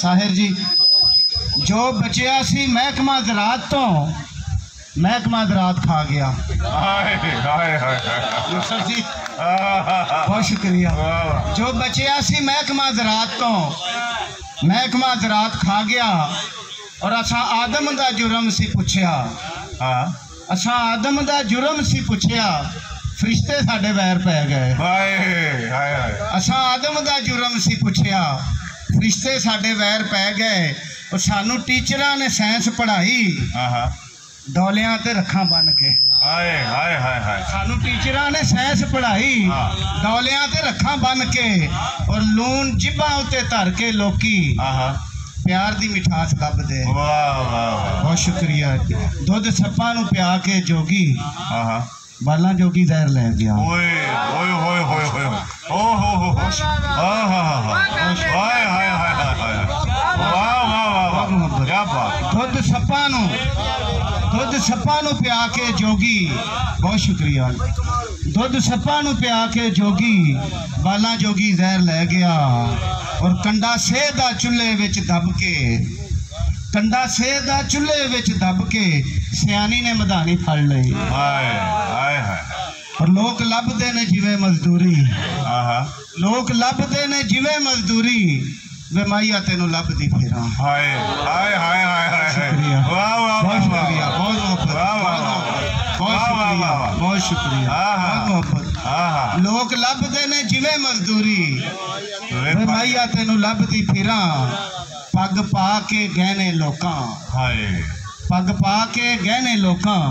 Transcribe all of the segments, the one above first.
साहिर जी जो बचिया सी महकमा ज़राअत तो महकमा ज़राअत खा गया। यूसुफ जी बहुत शुक्रिया। जो बचिया सी महकमा ज़राअत तो महकमा ज़राअत खा गया और असा आदम दा जुर्म सी पुछया। असा आदम दा जुर्म सी पुछया फरिश्ते साडे वैर पै गए। असा आदम दा जुर्म सी पुछया फरिश्ते साडे वैर पै गए और सानू टीचरां ने साइंस पढ़ाई डोलियां ते रखा बन के। सानू टीचरां ने साइंस पढ़ाई डोलियां ते रखा बन के और लून जिब्बां उत्ते धर के लोकी प्यार दी मिठास लभदे। बहुत शुक्रिया। दुध सप्पा नू पिया के जोगी बाला जोगी जहर ले गया। दुध सप्पा नू पिया के जोगी बहुत शुक्रिया। दुध सप्पा नू पिया के जोगी बाला जोगी जहर ले गया और कंडा सेह दा चुल्हे विच दब के कंडा सेह दा चुल्हे विच दब के सियानी ने मधानी फड़ लई। और लोग लभदे ने जिवें मजदूरी लोग लभदे ने जिवें मजदूरी वे माइया तेनू लभदी फिरां। शुक्रिया बहुत शुक्रिया। लोग लभदे ने जिवें मजदूरी वे माइया तेनू लभदी फिरां। पग पा के गहने लोकां पग पा के गहने लोकां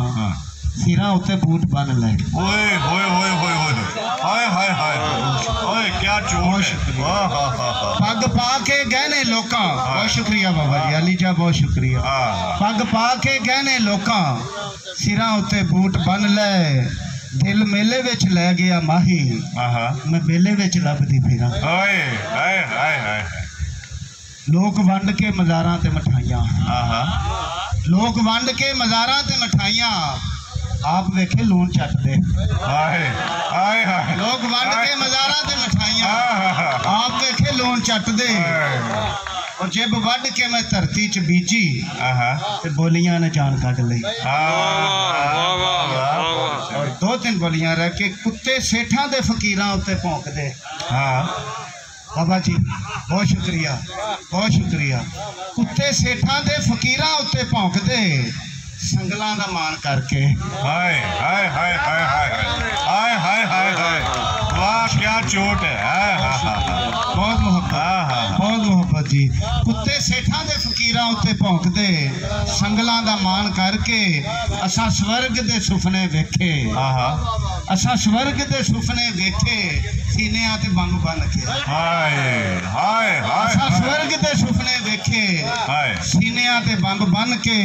सिरा उत्ते बूट बन ले। क्या पग पा के गहने लोकां। बहुत शुक्रिया बाबा जी अली जा बहुत शुक्रिया। पग पा के गहने लोकां सिरा उत्ते बूट बन ले। दिल मेले विच ले गया माही मैं बेले विच लभदी फिरां। लोग वंड के मज़ारां ते मिठाइयां लोग वंड के मज़ारां ते मिठाइयां आप वेखे लून चट दे। लोग वंड के मज़ारां ते मिठाइयां आप वेखे लून चट दे। और जिब वड के मैं धरती च बीजी ते बोलियां ने जान कढ लई। और 2-3 बोलियां रह के कुत्ते सेठां दे फकीरां उत्ते भौंकदे। बाबा जी बहुत शुक्रिया बहुत शुक्रिया। कुत्ते सेठां दे फकीरां उत्ते भौंकदे संगलां दा मान करके। वाह क्या चोट है। बहुत मोहब्बत जी। कुत्ते सेठां दे फकीरां उत्ते भौंकदे संगलां दा मान करके असां स्वर्ग दे सुपने वेखे। असां स्वर्ग दे सुपने वेखे सीनियां ते बंग बन के। असां स्वर्ग दे सुपने वेखे सीनियां ते बंग बन के